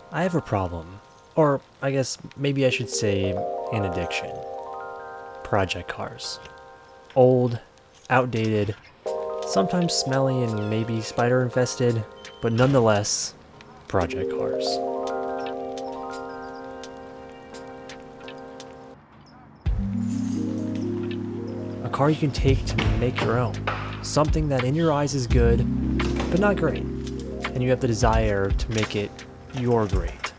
I have a problem. Or, I guess, maybe I should say an addiction. Project cars. Old, outdated, sometimes smelly and maybe spider infested, but nonetheless, project cars. A car you can take to make your own. Something that in your eyes is good, but not great. And you have the desire to make it your great.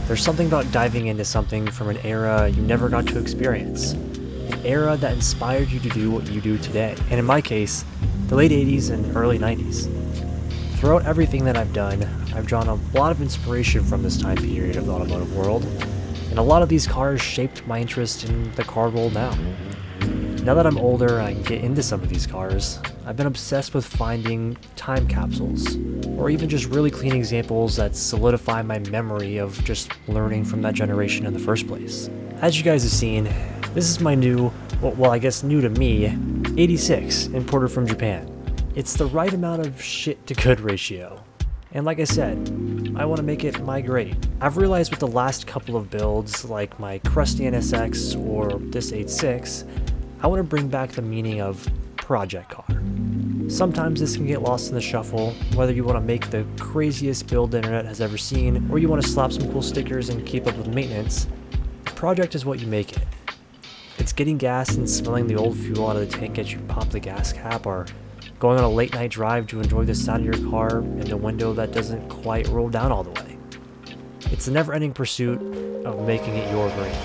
There's something about diving into something from an era you never got to experience. An era that inspired you to do what you do today. And in my case, the late 80s and early 90s. Throughout everything that I've done, I've drawn a lot of inspiration from this time period of the automotive world. And a lot of these cars shaped my interest in the car world now. Now that I'm older and I can get into some of these cars, I've been obsessed with finding time capsules, or even just really clean examples that solidify my memory of just learning from that generation in the first place. As you guys have seen, this is my new, well I guess new to me, 86 imported from Japan. It's the right amount of shit to good ratio. And like I said, I want to make it my grade. I've realized with the last couple of builds, like my crusty NSX or this 86, I want to bring back the meaning of project car. Sometimes this can get lost in the shuffle, whether you want to make the craziest build the internet has ever seen, or you want to slap some cool stickers and keep up with maintenance. Project is what you make it. It's getting gas and smelling the old fuel out of the tank as you pop the gas cap, or going on a late night drive to enjoy the sound of your car in the window that doesn't quite roll down all the way. It's the never-ending pursuit of making it your grade.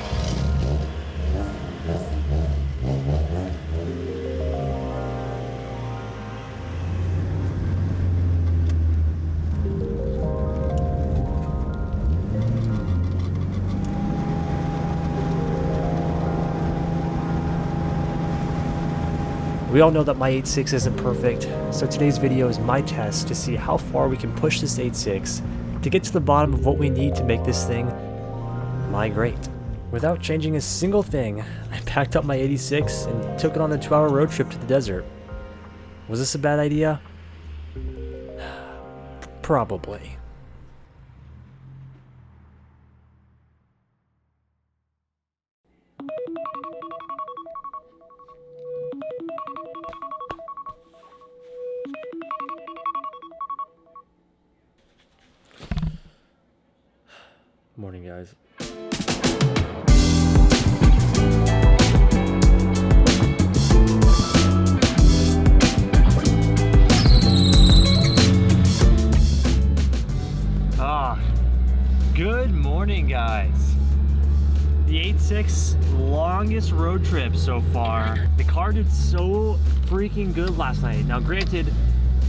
We all know that my 86 isn't perfect, so today's video is my test to see how far we can push this 86 to get to the bottom of what we need to make this thing my great. Without changing a single thing, I packed up my 86 and took it on a 2-hour road trip to the desert. Was this a bad idea? Probably. Morning, guys. Good morning, guys. The 86 longest road trip so far. The car did so freaking good last night. Now, granted,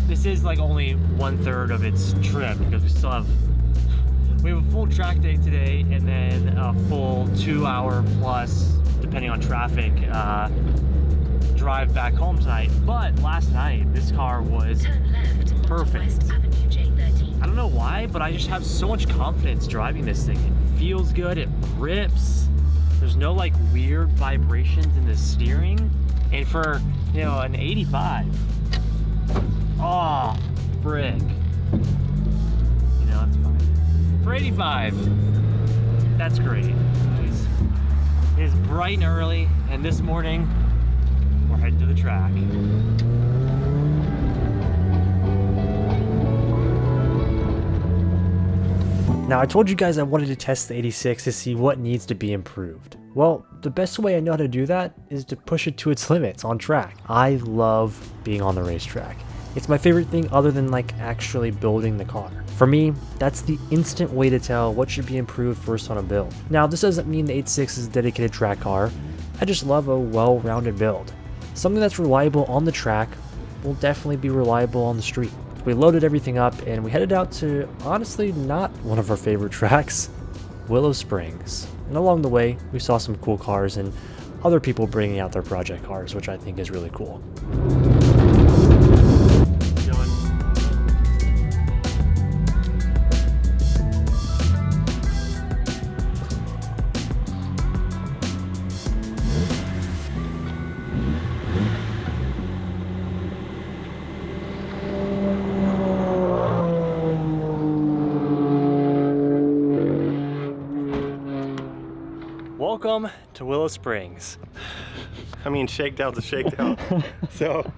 this is like only 1/3 of its trip because we have a full track day today and then a full 2-hour plus, depending on traffic, drive back home tonight. But last night, this car was perfect. I don't know why, but I just have so much confidence driving this thing. It feels good, it grips. There's no like weird vibrations in the steering. And for, you know, an 85, oh, frick. You know, it's fine. For 85, that's great. It's bright and early, and this morning, we're heading to the track. Now, I told you guys I wanted to test the 86 to see what needs to be improved. Well, the best way I know how to do that is to push it to its limits on track. I love being on the racetrack. It's my favorite thing other than like actually building the car. For me, that's the instant way to tell what should be improved first on a build. Now, this doesn't mean the 86 is a dedicated track car. I just love a well-rounded build. Something that's reliable on the track will definitely be reliable on the street. We loaded everything up and we headed out to, honestly, not one of our favorite tracks, Willow Springs. And along the way, we saw some cool cars and other people bringing out their project cars, which I think is really cool. Welcome to Willow Springs. I mean, shakedown's a shakedown. So,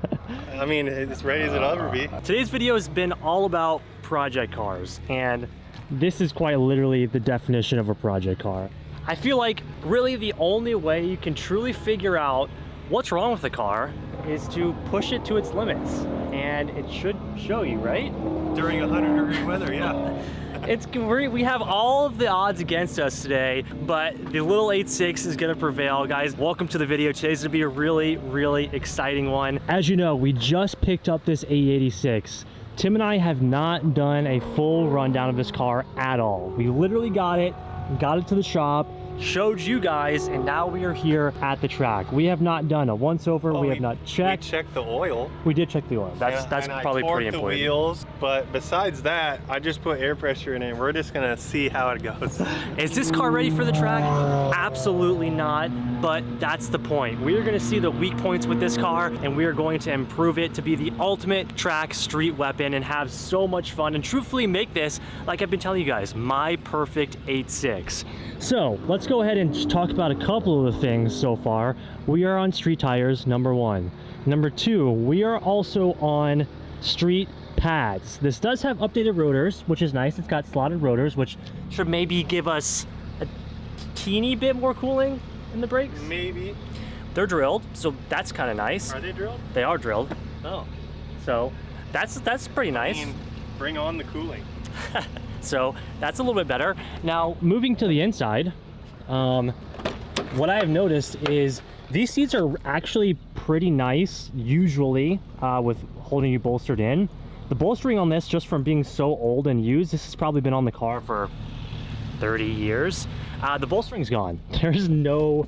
I mean, it's ready as it'll ever be. Today's video has been all about project cars, and this is quite literally the definition of a project car. I feel like really the only way you can truly figure out what's wrong with the car is to push it to its limits, and it should show you, right? During 100-degree weather, yeah. We have all of the odds against us today, but the little 86 is gonna prevail. Guys, welcome to the video. Today's gonna be a really, really exciting one. As you know, we just picked up this AE86. Tim and I have not done a full rundown of this car at all. We literally got it to the shop, showed you guys, and now we are here at the track. We have not done a once-over. We have not checked. We checked the oil. We did check the oil. That's probably pretty important. The wheels, but besides that, I just put air pressure in it. We're just gonna see how it goes. Is this car ready for the track? Absolutely not, but that's the point. We are gonna see the weak points with this car, and we are going to improve it to be the ultimate track street weapon and have so much fun and truthfully make this, like I've been telling you guys, my perfect 86. So let's go ahead and talk about a couple of the things so far. We are on street tires, number one. Number two, we are also on street pads. This does have updated rotors, which is nice. It's got slotted rotors, which should maybe give us a teeny bit more cooling in the brakes. Maybe. They're drilled, so that's kind of nice. Are they drilled? They are drilled. Oh. So that's pretty nice. I mean, bring on the cooling. So that's a little bit better. Now, moving to the inside, what I have noticed is these seats are actually pretty nice, usually, with holding you bolstered in. The bolstering on this, just from being so old and used, this has probably been on the car for 30 years. The bolstering's gone. There's no,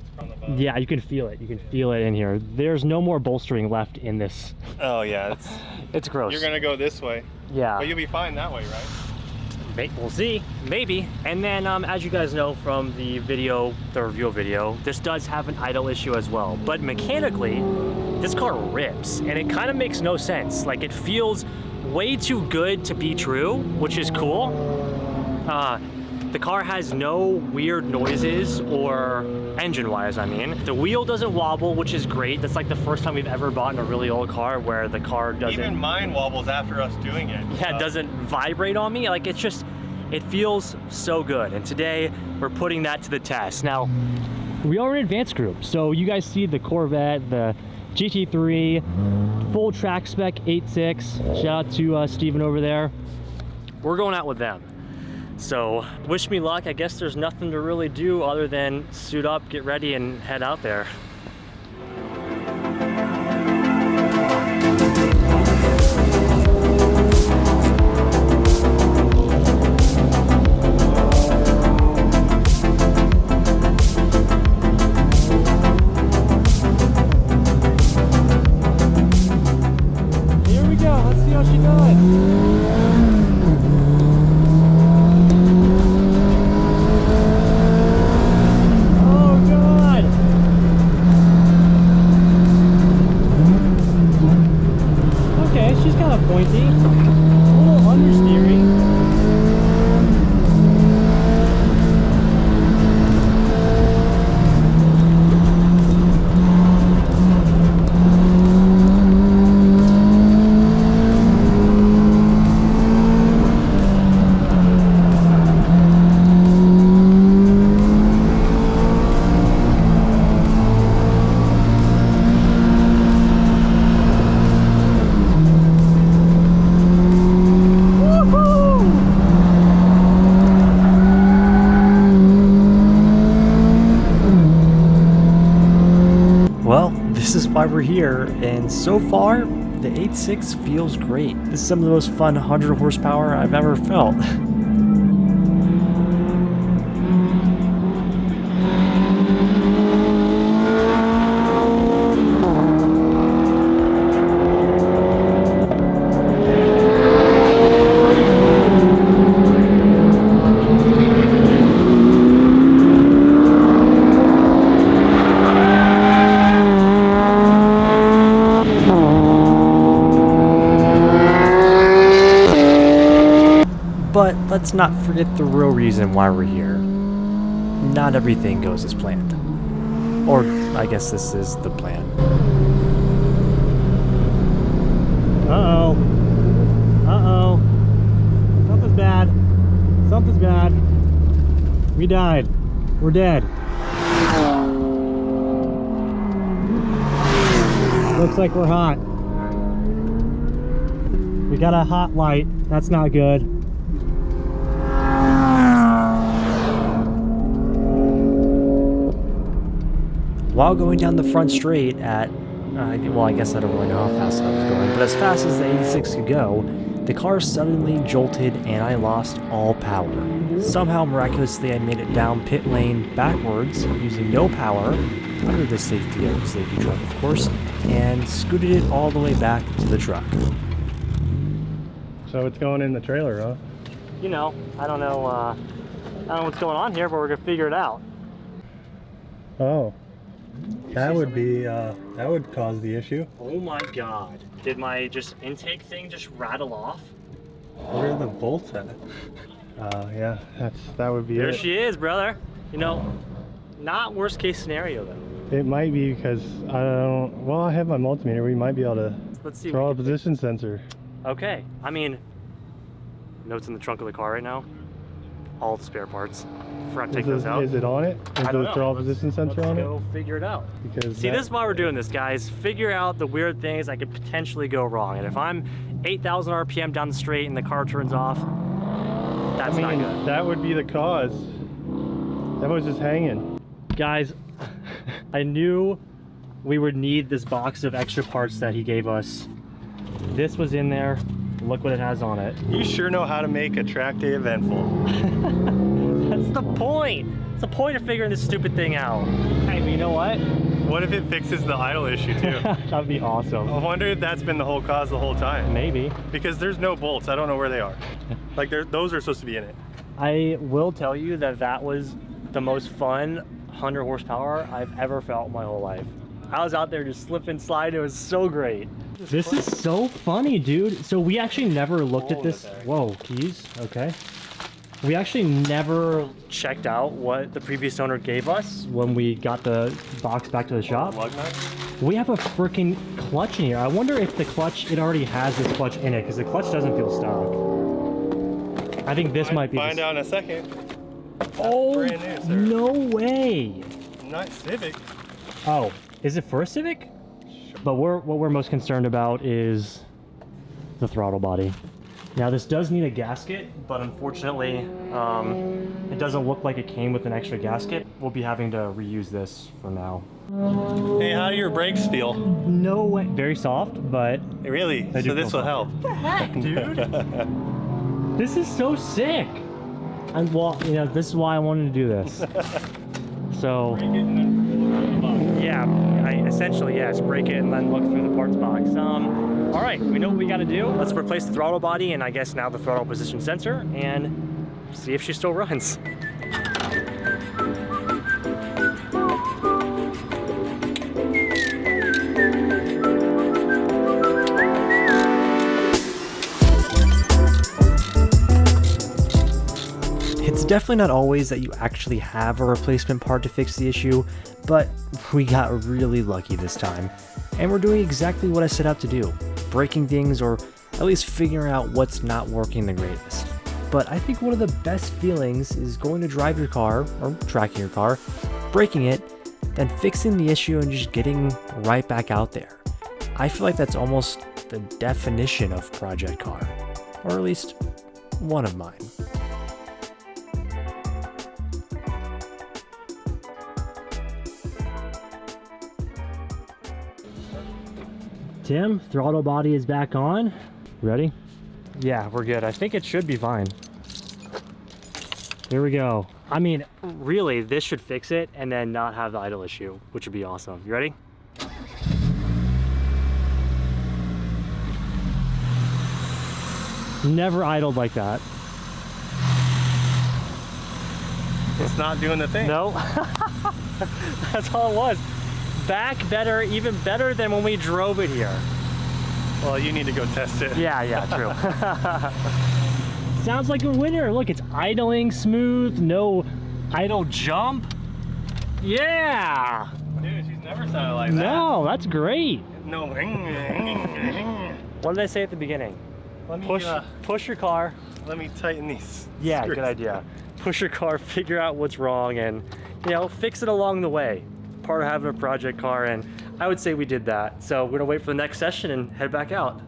yeah, you can feel it. You can feel it in here. There's no more bolstering left in this. Oh yeah, it's gross. You're gonna go this way. Yeah. But you'll be fine that way, right? We'll see, maybe. And then as you guys know from the video, the review video, this does have an idle issue as well. But mechanically, this car rips, and it kind of makes no sense. Like, it feels way too good to be true, which is cool. The car has no weird noises, or engine-wise, I mean. The wheel doesn't wobble, which is great. That's like the first time we've ever bought in a really old car where the car doesn't... Even mine wobbles after us doing it. Yeah, it doesn't vibrate on me. Like, it's just, it feels so good. And today, we're putting that to the test. Now, we are an advanced group. So you guys see the Corvette, the GT3, full track spec 8.6. Shout out to Steven over there. We're going out with them. So wish me luck. I guess there's nothing to really do other than suit up, get ready, and head out there. Here we go. Let's see how she does. Pointy, a little understeering. This is why we're here, and so far the 86 feels great. This is some of the most fun 100 horsepower I've ever felt. But let's not forget the real reason why we're here. Not everything goes as planned. Or I guess this is the plan. Uh-oh. Uh-oh. Something's bad. Something's bad. We died. We're dead. Looks like we're hot. We got a hot light. That's not good. While going down the front straight at, well, I guess I don't really know how fast I was going, but as fast as the 86 could go, the car suddenly jolted and I lost all power. Somehow, miraculously, I made it down pit lane backwards using no power, under the safety truck, of course, and scooted it all the way back to the truck. So it's going in the trailer, huh? You know, I don't know what's going on here, but we're gonna figure it out. Oh. That would be, that would cause the issue. Oh my god. Did my intake thing just rattle off? Where are the bolts at? Yeah, that would be There it. she is, brother. You know, not worst case scenario though. It might be because I don't, well, I have my multimeter. We might be able to Let's see. throw a position sensor. Okay, I mean, notes in the trunk of the car right now. All the spare parts. Forgot to take those out. Is it on it? Is the throttle position sensor on it? Let's go figure it out. Because See, this is why we're doing this, guys. Figure out the weird things that could potentially go wrong. And if I'm 8,000 RPM down the straight and the car turns off, that's not good. That would be the cause. That was just hanging. Guys, I knew we would need this box of extra parts that he gave us. This was in there. Look what it has on it. You sure know how to make a track day eventful. That's the point. It's the point of figuring this stupid thing out. Hey, but you know what? What if it fixes the idle issue too? That'd be awesome. I wonder if that's been the whole cause the whole time. Maybe. Because there's no bolts. I don't know where they are. Like those are supposed to be in it. I will tell you that that was the most fun 100 horsepower I've ever felt in my whole life. I was out there just slipping, sliding. It was so great. This is so funny, dude. So we actually never looked at this. Whoa, keys. Okay. We actually never checked out what the previous owner gave us when we got the box back to the shop. Lug nuts? We have a freaking clutch in here. I wonder if the clutch, it already has this clutch in it, because the clutch doesn't feel stock. I think this might be. Find out in a second. Oh, brand new, sir. No way. Not Civic. Oh, is it for a Civic? But what we're most concerned about is the throttle body. Now this does need a gasket, but unfortunately, it doesn't look like it came with an extra gasket. We'll be having to reuse this for now. Hey, how do your brakes feel? No way. Very soft, but Really? They do So this feel will help. what the heck, dude? This is so sick. And well, you know, this is why I wanted to do this. So, yeah, essentially, yes, break it and then look through the parts box. All right, we know what we got to do. Let's replace the throttle body and I guess now the throttle position sensor and see if she still runs. It's definitely not always that you actually have a replacement part to fix the issue, but we got really lucky this time. And we're doing exactly what I set out to do, breaking things or at least figuring out what's not working the greatest. But I think one of the best feelings is going to drive your car, or tracking your car, breaking it, then fixing the issue and just getting right back out there. I feel like that's almost the definition of project car, or at least one of mine. Tim, throttle body is back on. Ready? Yeah, we're good. I think it should be fine. Here we go. I mean, really, this should fix it and then not have the idle issue, which would be awesome. You ready? Never idled like that. It's not doing the thing. No. That's all it was. Back better, even better than when we drove it here. Well, you need to go test it. Yeah, true. Sounds like a winner. Look, it's idling smooth, no idle jump. Yeah. never sounded like that. No, that's great. No. What did I say at the beginning? Let me, push your car. let me tighten these. Yeah, screws. good idea. Push your car, figure out what's wrong, and you know, fix it along the way. Part of having a project car, and I would say we did that. So we're gonna wait for the next session and head back out.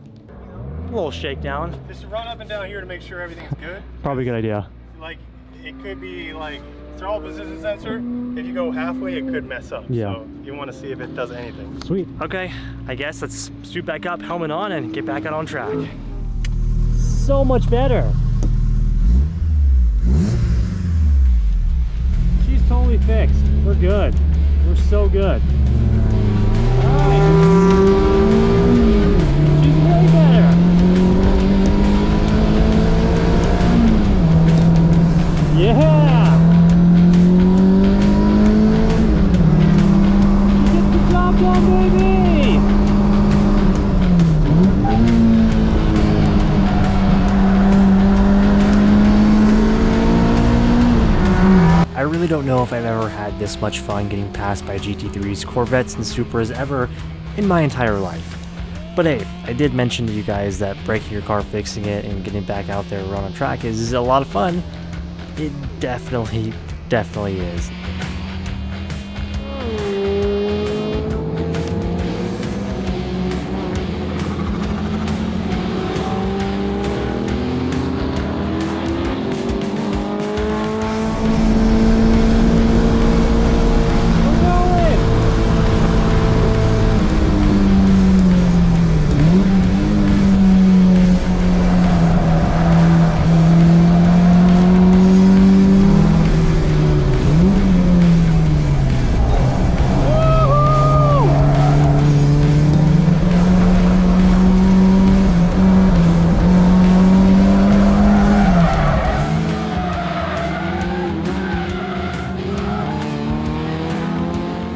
A little shakedown. Just run up and down here to make sure everything's good. Probably a good idea. Like, it could be like throttle position sensor. If you go halfway, it could mess up. Yeah. So you want to see if it does anything. Sweet. Okay, I guess let's suit back up, helmet on, and get back out on track. So much better. She's totally fixed. We're good. We're so good. All right. She's way better. Yeah. She gets the job done, baby. I really don't know if I've ever had this much fun getting passed by GT3s, Corvettes, and Supras ever in my entire life. But hey, I did mention to you guys that breaking your car, fixing it, and getting back out there around on track is a lot of fun. It definitely is.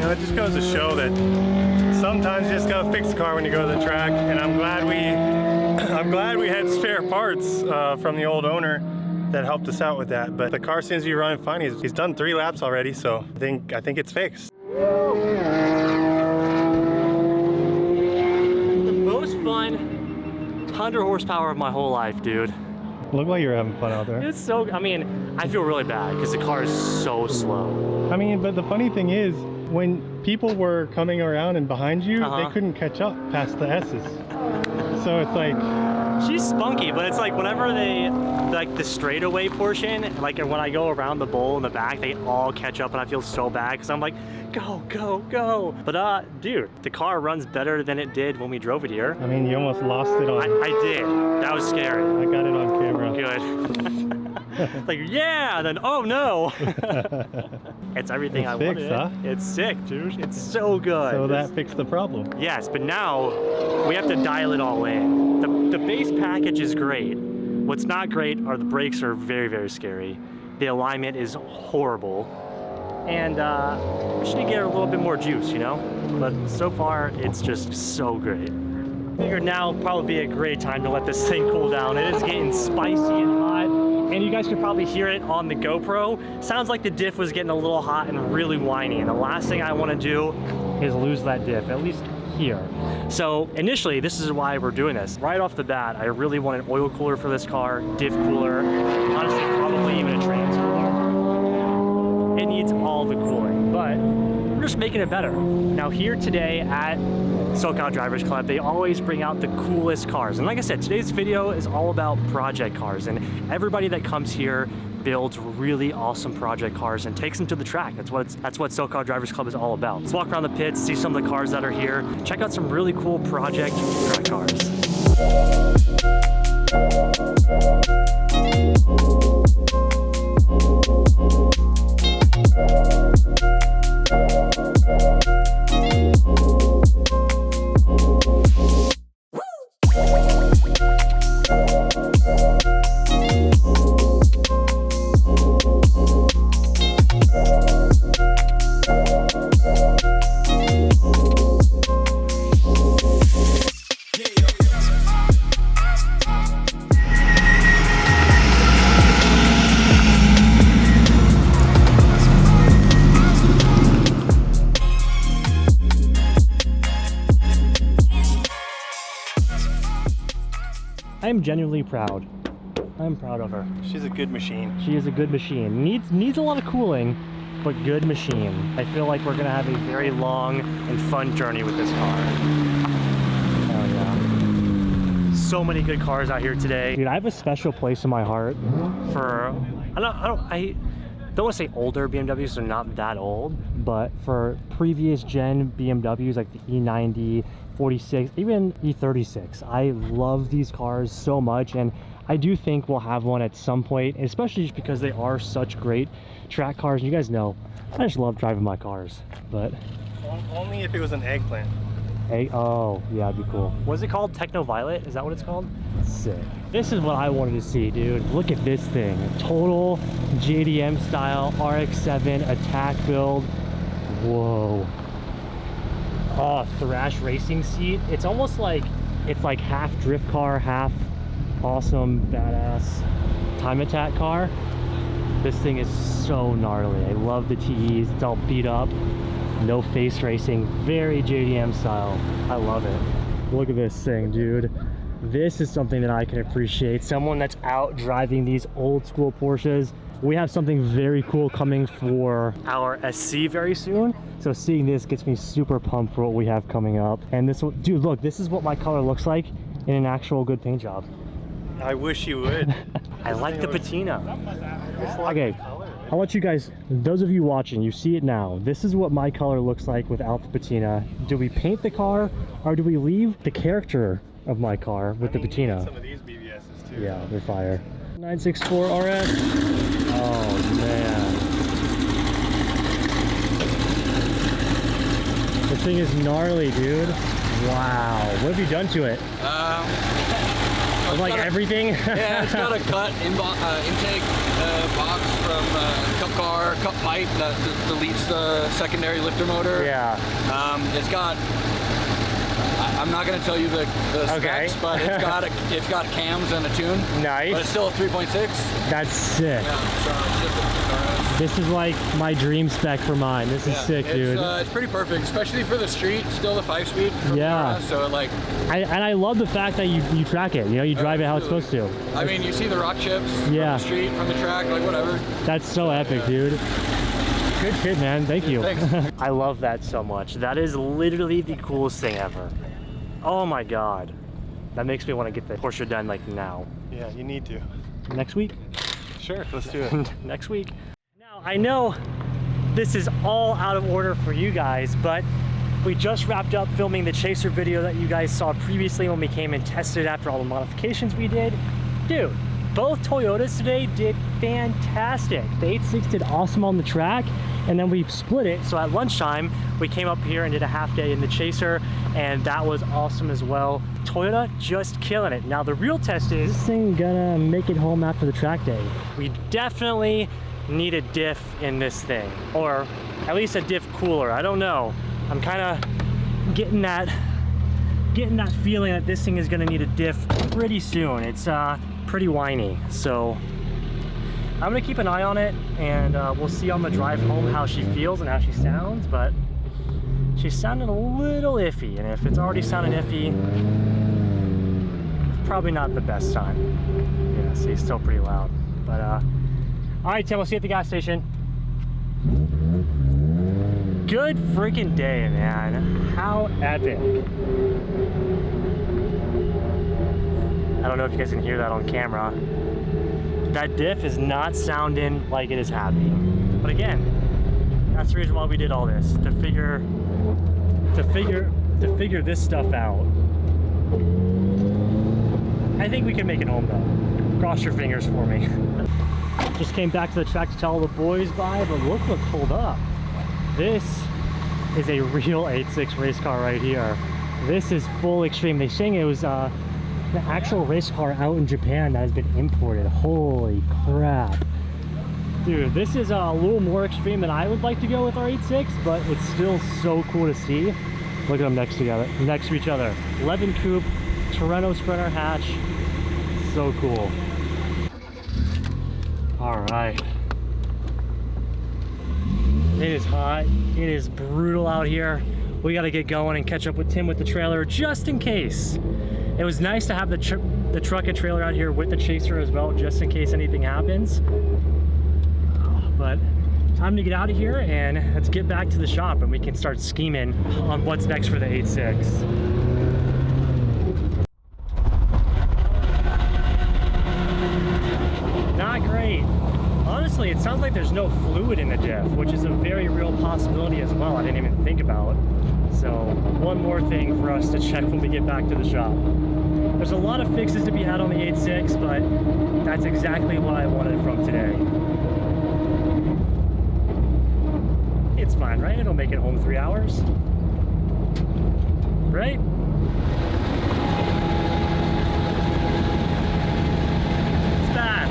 It just goes to show that sometimes you just gotta fix the car when you go to the track, and I'm glad we had spare parts from the old owner that helped us out with that. But the car seems to be running fine. He's done 3 laps already, so I think it's fixed. The most fun 100 horsepower of my whole life, dude. Look like you're having fun out there. It's so, I mean, I feel really bad because the car is so slow. I mean, but the funny thing is, when people were coming around and behind you, they couldn't catch up past the S's. So it's like... She's spunky, but it's like whenever they, like the straightaway portion, like when I go around the bowl in the back, they all catch up and I feel so bad because I'm like, go, go, go. But dude, the car runs better than it did when we drove it here. I mean, you almost lost it on... I did. That was scary. I got it on camera. Good. Like, yeah, and then, oh no. It's everything I wanted. Huh? It's sick, dude. It's so good. So that fixed the problem. Yes, but now we have to dial it all in. The base package is great. What's not great are the brakes are very, very scary. The alignment is horrible. And we should get a little bit more juice, you know? But so far, it's just so great. I figured now would probably be a great time to let this thing cool down. It is getting spicy and hot. And you guys can probably hear it on the GoPro. Sounds like the diff was getting a little hot and really whiny. And the last thing I want to do is lose that diff, at least here. So initially, this is why we're doing this. Right off the bat, I really want an oil cooler for this car, diff cooler, honestly, probably even a trans cooler. It needs all the cooling, but we're just making it better. Now here today at SoCal Drivers Club, they always bring out the coolest cars. And like I said, today's video is all about project cars, and everybody that comes here builds really awesome project cars and takes them to the track. That's what SoCal Drivers Club is all about. Let's walk around the pits, see some of the cars that are here, check out some really cool project track cars. I am genuinely proud. I'm proud of her. She's a good machine. She is a good machine. Needs a lot of cooling, but good machine. I feel like we're gonna have a very long and fun journey with this car. Oh yeah. So many good cars out here today. Dude, I have a special place in my heart for, I don't want to say older BMWs, they're not that old, but for previous gen BMWs like the E90, 46, even E36. I love these cars so much, and I do think we'll have one at some point, especially just because they are such great track cars. And you guys know, I just love driving my cars, but... Only if it was an eggplant. Oh, yeah, it'd be cool. What's it called? Techno Violet? Is that what it's called? Sick. This is what I wanted to see, dude. Look at this thing. Total JDM style RX-7 attack build. Whoa. Oh, Thrash racing seat. It's almost like, it's like half drift car, half awesome, badass time attack car. This thing is so gnarly. I love the TEs. It's all beat up. No face racing. Very JDM style. I love it. Look at this thing, dude. This is something that I can appreciate. Someone that's out driving these old school Porsches. We have something very cool coming for our SC very soon. So seeing this gets me super pumped for what we have coming up. And this one, dude, look, this is what my color looks like in an actual good paint job. I wish you would. I like the patina. Okay, I want you guys, those of you watching, you see it now. This is what my color looks like without the patina. Do we paint the car, or do we leave the character of my car with the patina? Some of these BBSs too. Yeah, they're fire. 964 RS. Oh man. This thing is gnarly, dude. Wow. What have you done to it? Like everything? Yeah, it's got a cut intake box from cup car, cup pipe that deletes the secondary lifter motor. Yeah. It's got, I'm not going to tell you the specs, but it's got cams and a tune. Nice. But it's still a 3.6. That's sick. Yeah, so it's just this is like my dream spec for mine. This is sick, dude. It's pretty perfect, especially for the street. Still the 5-speed. Yeah. So like. And I love the fact that you track it. You know, you drive it how it's supposed to. I mean, you see the rock chips from the street, from the track, like whatever. That's so epic, dude. Good shit, man. Thank you. Thanks. I love that so much. That is literally the coolest thing ever. Oh my god. That makes me want to get the Porsche done like now. Yeah, you need to. Next week? Sure, let's do it. Next week. Now, I know this is all out of order for you guys, but we just wrapped up filming the Chaser video that you guys saw previously when we came and tested it after all the modifications we did. Dude, both Toyotas today did fantastic. The 86 did awesome on the track, and then we split it. So at lunchtime, we came up here and did a half day in the Chaser, and that was awesome as well. Toyota just killing it. Now the real test is this thing gonna make it home after the track day. We definitely need a diff in this thing, or at least a diff cooler. I don't know. I'm kind of getting that feeling that this thing is gonna need a diff pretty soon. It's pretty whiny, so I'm gonna keep an eye on it, and we'll see on the drive home how she feels and how she sounds. But she's sounding a little iffy, and if it's already sounding iffy, probably not the best time. Yeah, see, it's still pretty loud. But all right, Tim, we'll see you at the gas station. Good freaking day, man. How epic. I don't know if you guys can hear that on camera. That diff is not sounding like it is happy. But again, that's the reason why we did all this, to figure this stuff out. I think we can make it home though. Cross your fingers for me. Just came back to the track to tell all the boys bye, but look what pulled up. This is a real 86 race car right here. This is full extreme. They're saying it was the actual race car out in Japan that has been imported. Holy crap. Dude, this is a little more extreme than I would like to go with our 86, but it's still so cool to see. Look at them next to each other. 11 coupe, Torino Sprinter hatch. So cool. All right. It is hot. It is brutal out here. We got to get going and catch up with Tim with the trailer just in case. It was nice to have the the truck and trailer out here with the chaser as well, just in case anything happens. But time to get out of here and let's get back to the shop and we can start scheming on what's next for the 86. Not great. Honestly, it sounds like there's no fluid in the diff, which is a very real possibility as well. I didn't even think about. So one more thing for us to check when we get back to the shop. There's a lot of fixes to be had on the 86, but that's exactly what I wanted from today. It's fine, right? It'll make it home 3 hours. Right? It's bad.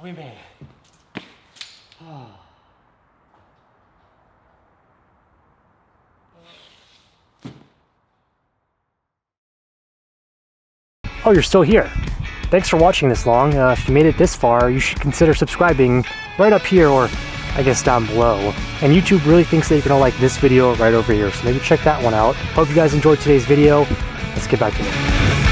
We made it. Oh, you're still here. Thanks for watching this long. If you made it this far, you should consider subscribing right up here, or I guess down below. And YouTube really thinks that you're gonna like this video right over here, so maybe check that one out. Hope you guys enjoyed today's video. Let's get back to it.